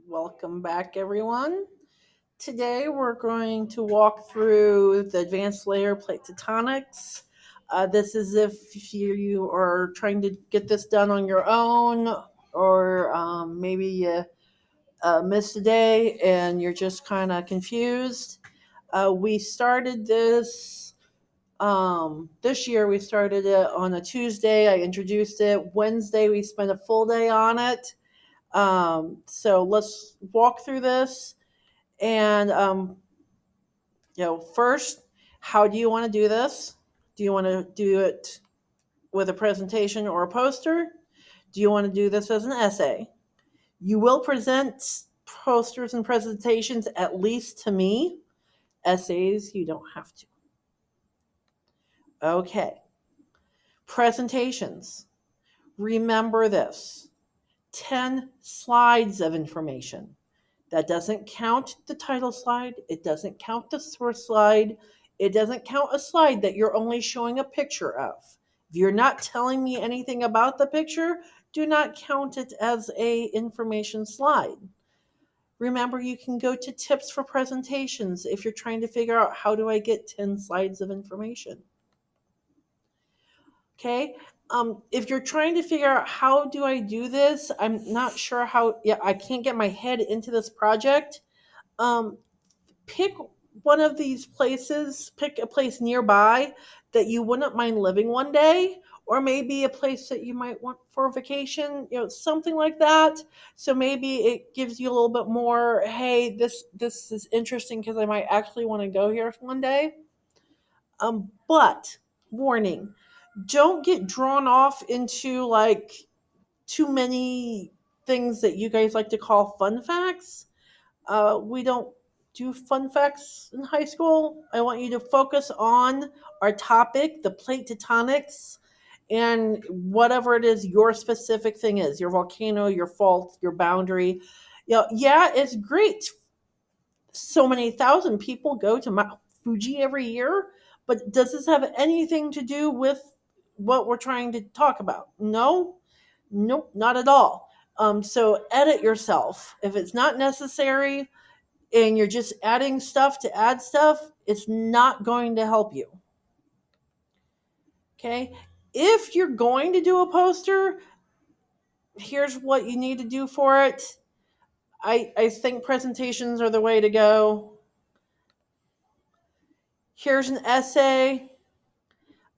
Welcome back, everyone. Today we're going to walk through the advanced layer plate tectonics. This is if you are trying to get this done on your own, or maybe you missed a day and you're just kind of confused. We started this year. We started it on a Tuesday. I introduced it. Wednesday, we spent a full day on it. So let's walk through this. And first, how do you want to do this? Do you want to do it with a presentation or a poster? Do you want to do this as an essay? You will present posters and presentations, at least to me. Essays, you don't have to. Okay. Presentations. Remember this: 10 slides of information. That doesn't count the title slide. It doesn't count the source slide. It doesn't count a slide that you're only showing a picture of. If you're not telling me anything about the picture, do not count it as a information slide. Remember, you can go to tips for presentations if you're trying to figure out how do I get 10 slides of information. Okay. If you're trying to figure out how do I do this, I'm not sure how. Yeah, I can't get my head into this project. Um, Pick one of these places. Pick a place nearby that you wouldn't mind living one day, or maybe a place that you might want for a vacation. Something like that. So maybe it gives you a little bit more. Hey, this is interesting because I might actually want to go here one day. But warning, don't get drawn off into like too many things that you guys like to call fun facts. We don't do fun facts in high school. I want you to focus on our topic, the plate tectonics, and whatever it is your specific thing is, your volcano, your fault, your boundary. Yeah, it's great. So many thousand people go to Mount Fuji every year, but does this have anything to do with what we're trying to talk about? No, nope, not at all. So edit yourself. If it's not necessary and you're just adding stuff to add stuff, it's not going to help you. Okay? If you're going to do a poster, here's what you need to do for it. I think presentations are the way to go. Here's an essay.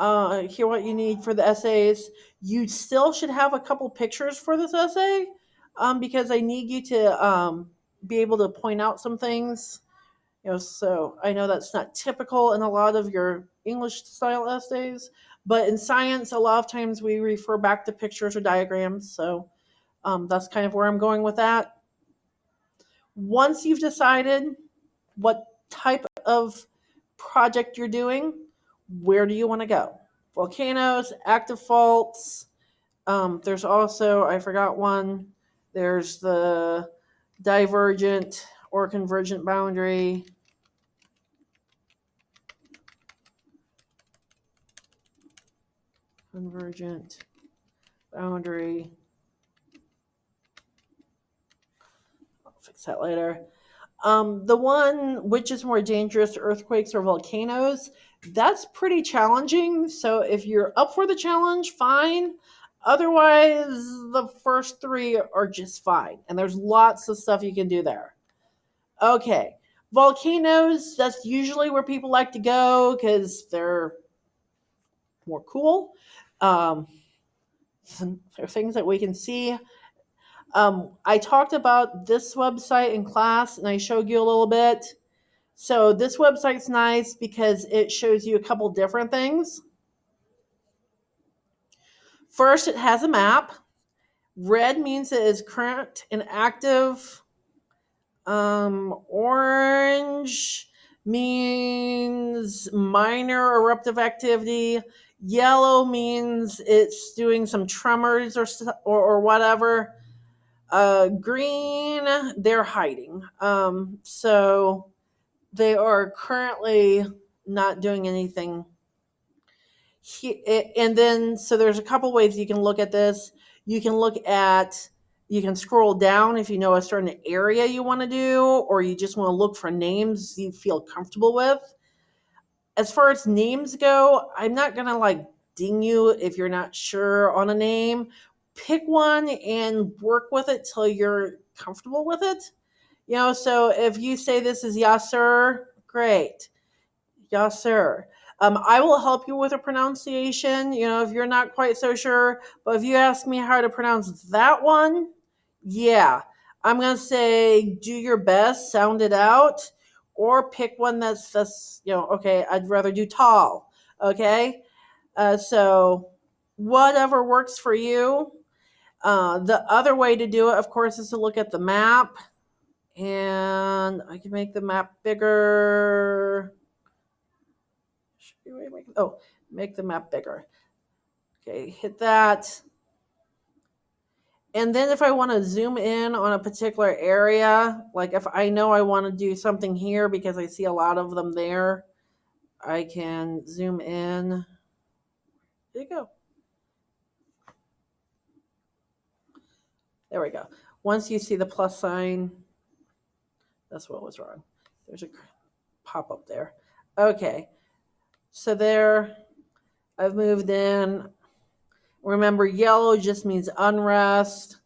Here what you need for the essays. You still should have a couple pictures for this essay, because I need you to be able to point out some things. So I know that's not typical in a lot of your English style essays, but in science, a lot of times we refer back to pictures or diagrams. So that's kind of where I'm going with that. Once you've decided what type of project you're doing, where do you want to go? Volcanoes, active faults. There's also, I forgot one, there's the divergent or convergent boundary. Convergent boundary. I'll fix that later. The one which is more dangerous, earthquakes or volcanoes, that's pretty challenging. So if you're up for the challenge, fine. Otherwise, the first three are just fine. And there's lots of stuff you can do there. Okay. Volcanoes, that's usually where people like to go because they're more cool. There are things that we can see. I talked about this website in class and I showed you a little bit. So this website's nice because it shows you a couple different things. First, it has a map. Red means it is current and active. Orange means minor eruptive activity. Yellow means it's doing some tremors or whatever. Green, they're hiding. So they are currently not doing anything. And then, so there's a couple ways you can look at this. You can look at You can scroll down if you know a certain area you want to do, or you just want to look for names you feel comfortable with. As far as names go, I'm not going to like ding you if you're not sure on a name. Pick one and work with it till you're comfortable with it. So if you say this is Yasser, great. Yasser. I will help you with a pronunciation, if you're not quite so sure. But if you ask me how to pronounce that one, yeah, I'm going to say do your best, sound it out, or pick one that's okay, I'd rather do tall. Okay? So whatever works for you. The other way to do it, of course, is to look at the map. And I can make the map bigger. Make the map bigger. Okay, hit that. And then if I want to zoom in on a particular area, like if I know I want to do something here because I see a lot of them there, I can zoom in. There you go. There we go. Once you see the plus sign, that's what was wrong. There's a pop up there. Okay. So there, I've moved in. Remember, yellow just means unrest.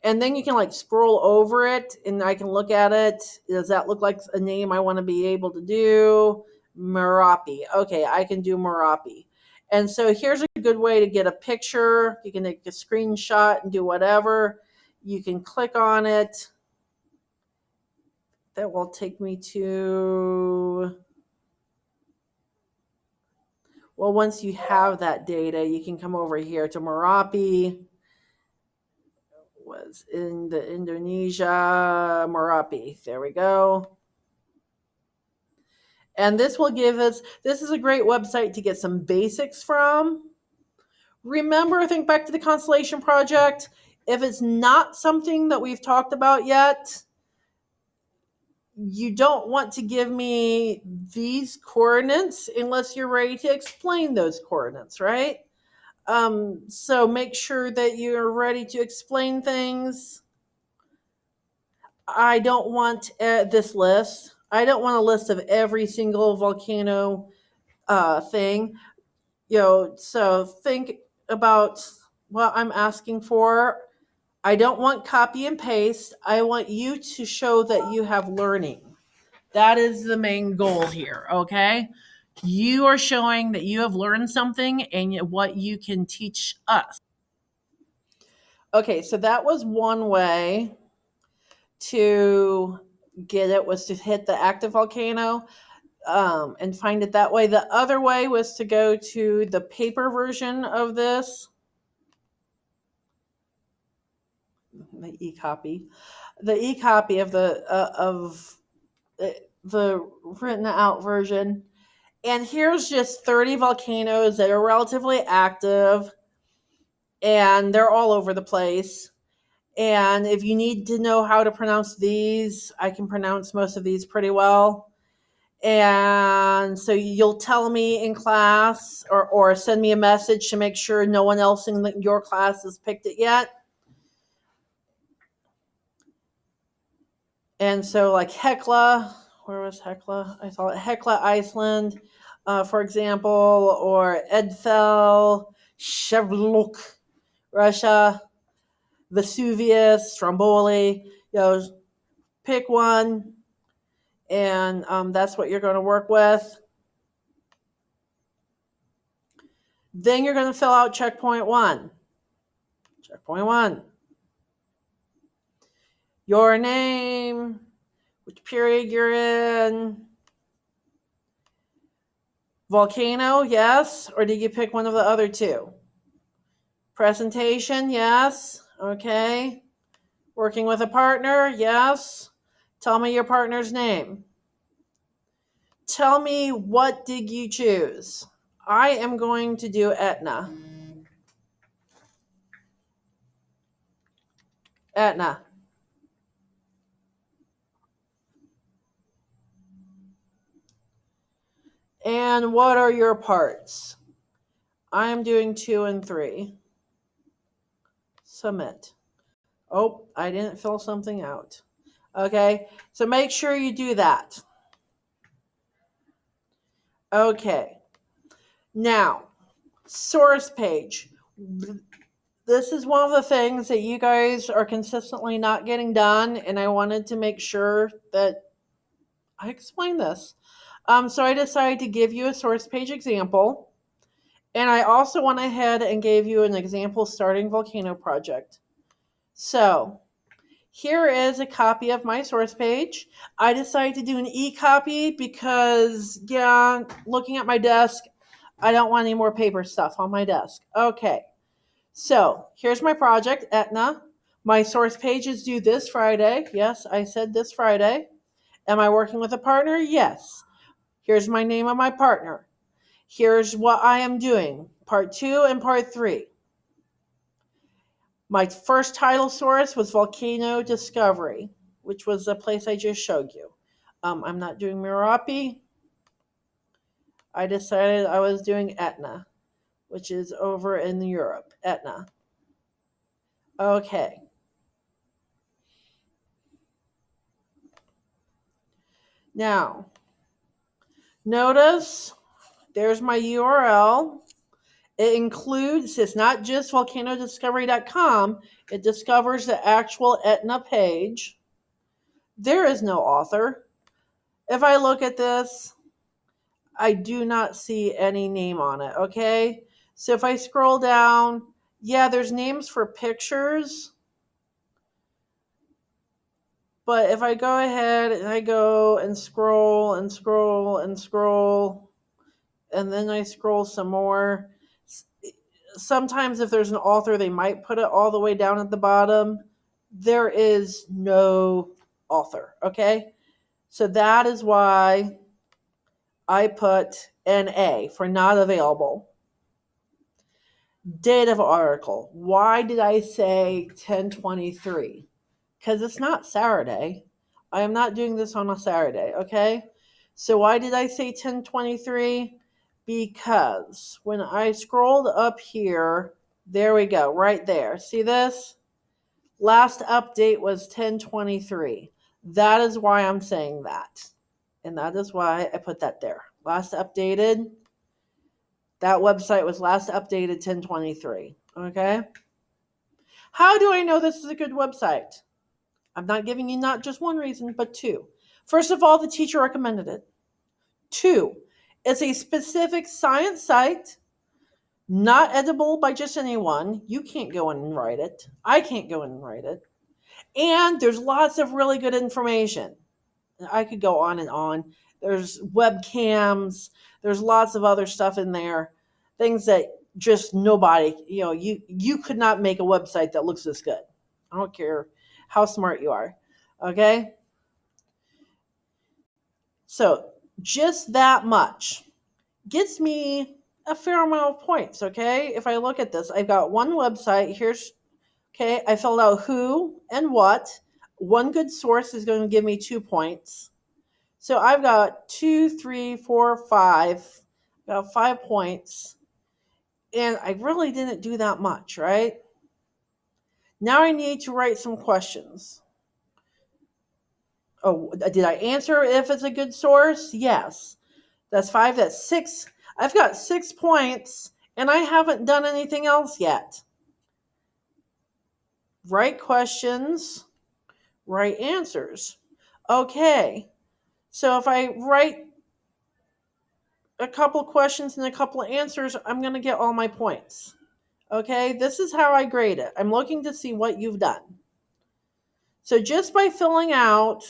And then you can like scroll over it and I can look at it. Does that look like a name I want to be able to do? Merapi. Okay, I can do Merapi. And so here's a good way to get a picture. You can take a screenshot and do whatever. You can click on it. That will take me to, well, once you have that data, you can come over here to Merapi. Was in the Indonesia, Merapi. There we go. And this will give us, this is a great website to get some basics from. Remember, think back to the Constellation Project. If it's not something that we've talked about yet, you don't want to give me these coordinates unless you're ready to explain those coordinates, right? So make sure that you're ready to explain things. I don't want this list. I don't want a list of every single volcano thing. So think about what I'm asking for. I don't want copy and paste. I want you to show that you have learning. That is the main goal here, okay? You are showing that you have learned something and what you can teach us. Okay, so that was one way to get it, was to hit the active volcano and find it that way. The other way was to go to the paper version of this, the e-copy of the written out version. And here's just 30 volcanoes that are relatively active, and they're all over the place. And if you need to know how to pronounce these, I can pronounce most of these pretty well. And so you'll tell me in class or send me a message to make sure no one else in your class has picked it yet. And so like Hekla, where was Hekla? I saw it, Hekla, Iceland, for example, or Edfell, Shevluk, Russia, Vesuvius, Stromboli. Pick one, and that's what you're going to work with. Then you're going to fill out checkpoint one. Checkpoint one. Your name, which period you're in. Volcano, yes? Or did you pick one of the other two? Presentation, yes. Okay. Working with a partner, yes. Tell me your partner's name. Tell me, what did you choose? I am going to do Etna. Etna. And what are your parts? I am doing 2 and 3. Submit. Oh, I didn't fill something out. Okay, so make sure you do that. Okay, now, source page. This is one of the things that you guys are consistently not getting done, and I wanted to make sure that I explain this. So I decided to give you a source page example, and I also went ahead and gave you an example starting volcano project. So here is a copy of my source page. I decided to do an e-copy because, yeah, looking at my desk, I don't want any more paper stuff on my desk. Okay, so here's my project, Etna. My source page is due this Friday. Yes, I said this Friday. Am I working with a partner? Yes. Here's my name of my partner. Here's what I am doing, part 2 and part 3. My first title source was Volcano Discovery, which was the place I just showed you. I'm not doing Merapi. I decided I was doing Etna, which is over in Europe. Etna. Okay. Now, notice there's my URL. It includes, it's not just volcanodiscovery.com, it discovers the actual Etna page. There is no author. If I look at this, I do not see any name on it, okay? So if I scroll down, yeah, there's names for pictures. But if I go ahead and I go and scroll and scroll and scroll, and then I scroll some more, sometimes if there's an author, they might put it all the way down at the bottom. There is no author, okay? So that is why I put NA for not available. Date of article. Why did I say 10/23? Because it's not Saturday. I am not doing this on a Saturday, okay? So why did I say 10/23? Because when I scrolled up here, there we go, right there. See this? Last update was 10/23. That is why I'm saying that. And that is why I put that there. Last updated. That website was last updated 10/23. Okay? How do I know this is a good website? I'm not giving you not just one reason, but two. First of all, the teacher recommended it. Two, it's a specific science site, not editable by just anyone. You can't go in and write it. I can't go in and write it. And there's lots of really good information. I could go on and on. There's webcams, there's lots of other stuff in there. Things that just nobody, you could not make a website that looks this good. I don't care how smart you are. Okay? So, just that much gets me a fair amount of points, okay? If I look at this, I've got one website. Okay, I filled out who and what. One good source is going to give me 2 points. So I've got 2, 3, 4, 5. Got 5 points. And I really didn't do that much, right? Now I need to write some questions. Oh, did I answer if it's a good source? Yes. That's 5, that's 6. I've got 6 points and I haven't done anything else yet. Write questions, write answers. Okay. So if I write a couple questions and a couple of answers, I'm going to get all my points. Okay, this is how I grade it. I'm looking to see what you've done. So just by filling out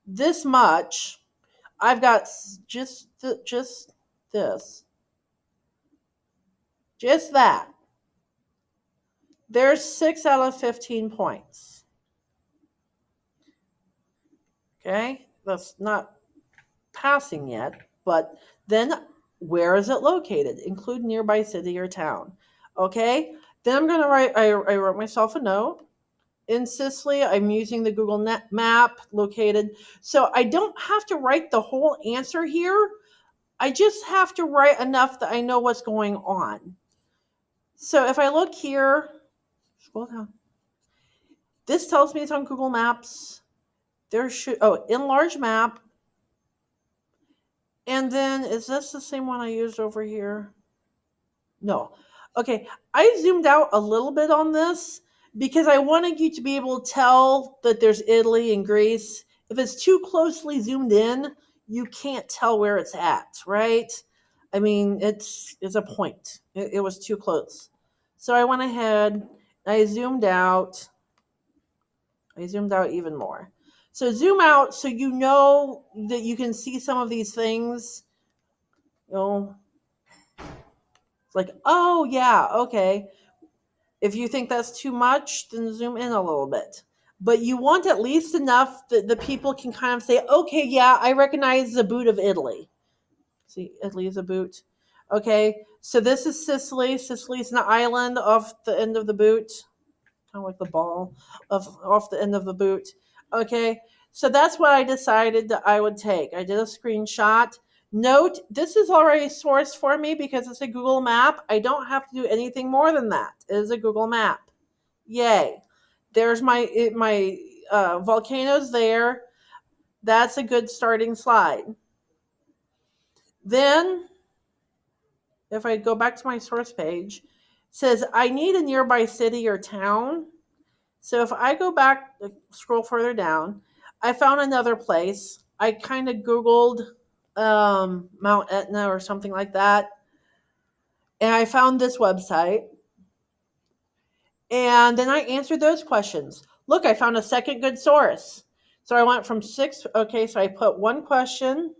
this much, I've got just this. Just that. There's 6 out of 15 points. Okay, that's not passing yet, but then where is it located? Include nearby city or town. Okay, then I'm going to write, I wrote myself a note. In Sicily, I'm using the Google map located. So I don't have to write the whole answer here. I just have to write enough that I know what's going on. So if I look here, scroll down. This tells me it's on Google Maps. There should, oh, enlarge map. And then is this the same one I used over here? No. Okay, I zoomed out a little bit on this because I wanted you to be able to tell that there's Italy and Greece. If it's too closely zoomed in, you can't tell where it's at, right? I mean, it's a point. It was too close. So I went ahead, I zoomed out. I zoomed out even more. So zoom out so you know that you can see some of these things. You know, it's like, oh yeah, okay. If you think that's too much, then zoom in a little bit. But you want at least enough that the people can kind of say, okay, yeah, I recognize the boot of Italy. See, Italy is a boot. Okay, so this is Sicily. Sicily's an island off the end of the boot, kind of like the ball off the end of the boot. Okay, so that's what I decided that I would take. I did a screenshot. Note, this is already sourced for me because it's a Google map. I don't have to do anything more than that. It is a Google map. Yay. There's my volcanoes there. That's a good starting slide. Then, if I go back to my source page, it says I need a nearby city or town. So if I go back, scroll further down, I found another place. I kind of Googled Mount Etna or something like that. And I found this website. And then I answered those questions. Look, I found a second good source. So I went from 6. Okay, so I put one question.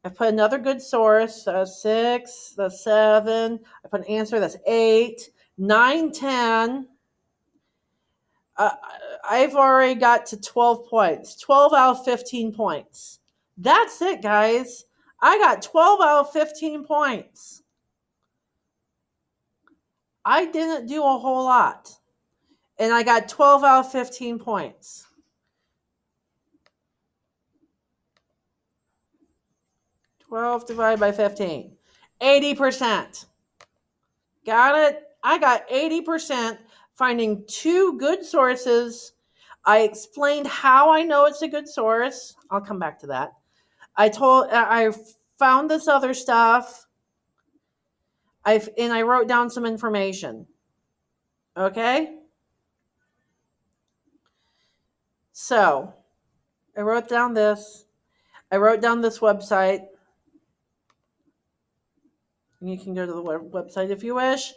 I put another good source. 6, that's 7. I put an answer, that's 8. 9, 10. I've already got to 12 points. 12 out of 15 points. That's it, guys. I got 12 out of 15 points. I didn't do a whole lot. And I got 12 out of 15 points. Twelve divided by 15. 80%. Got it? I got 80% finding 2 good sources. I explained how I know it's a good source. I'll come back to that. I found this other stuff. I wrote down some information. Okay? So, I wrote down this. I wrote down this website. You can go to the website if you wish.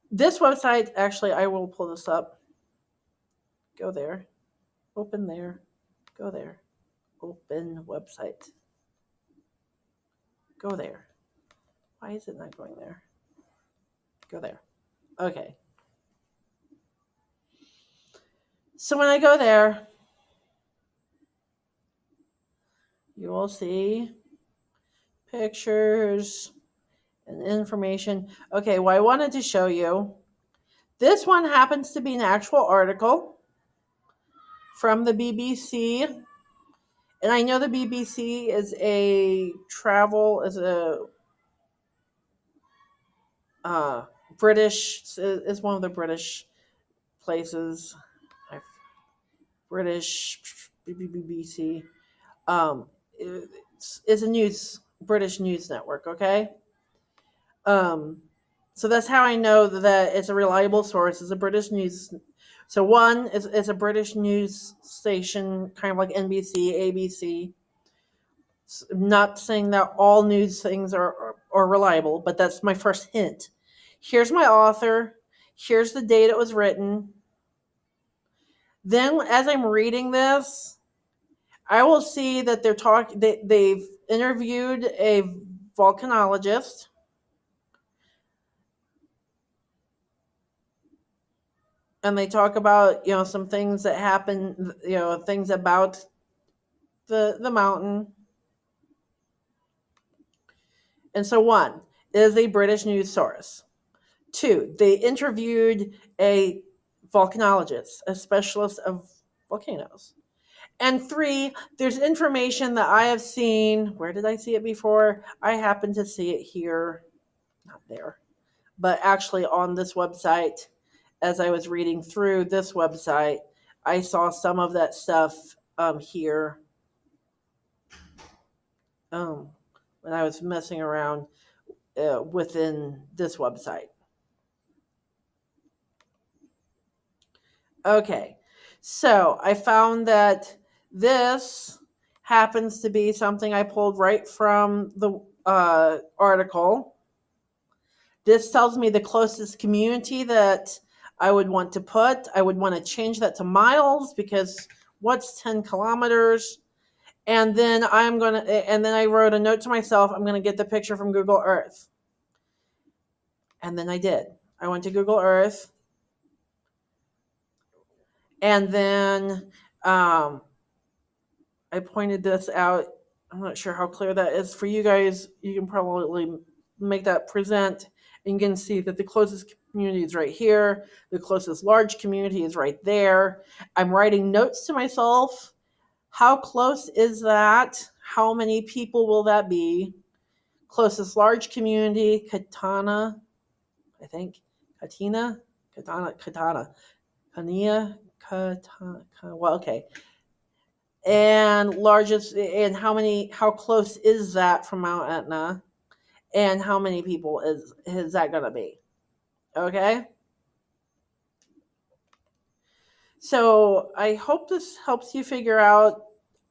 This website, actually, I will pull this up. Go there. Open there. Go there. Open website. Go there. Why is it not going there? Go there. Okay. So when I go there, you will see pictures and information. Okay, well, I wanted to show you. This one happens to be an actual article from the BBC. And I know the BBC is a British, is one of the British places. British BBC. It's a British news network, okay? So that's how I know that it's a reliable source. It's a British news. So one is a British news station, kind of like NBC, ABC. I'm not saying that all news things are reliable, but that's my first hint. Here's my author. Here's the date it was written. Then, as I'm reading this, I will see that they've interviewed a volcanologist. And they talk about, some things that happen, things about the mountain. And so 1 is a British news source. 2, they interviewed a volcanologist, a specialist of volcanoes. And 3, there's information that I have seen. Where did I see it before? I happen to see it here, not there, but actually on this website. as I was reading through this website, I saw some of that stuff here um, when I was messing around within this website. Okay, so I found that this happens to be something I pulled right from the article. This tells me the closest community that I would want to put. I would want to change that to miles because what's 10 kilometers? And then I wrote a note to myself, I'm going to get the picture from Google Earth. And then I did. I went to Google Earth, and then I pointed this out. I'm not sure how clear that is for you guys. You can probably make that present, and you can see that the closest community is right here. The closest large community is right there. I'm writing notes to myself. How close is that? How many people will that be? Closest large community, Katana, I think. Katina? Katana. Kania? Katana. Well, okay. And largest, and how close is that from Mount Etna? And how many people is that going to be? Okay. So I hope this helps you figure out.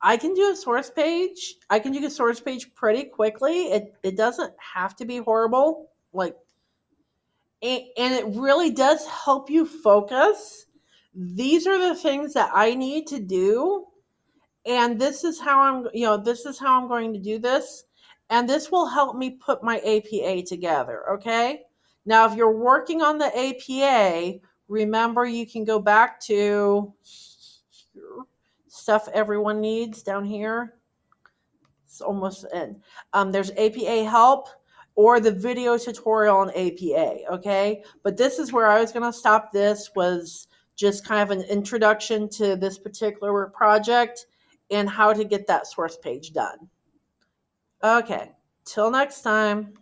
I can do a source page. I can do a source page pretty quickly. It doesn't have to be horrible. Like, and it really does help you focus. These are the things that I need to do, and this is how I'm going to do this, and this will help me put my APA together. Okay. Now, if you're working on the APA, remember you can go back to stuff everyone needs down here. It's almost in. There's APA help or the video tutorial on APA. Okay. But this is where I was going to stop. This was just kind of an introduction to this particular project and how to get that source page done. Okay. Till next time.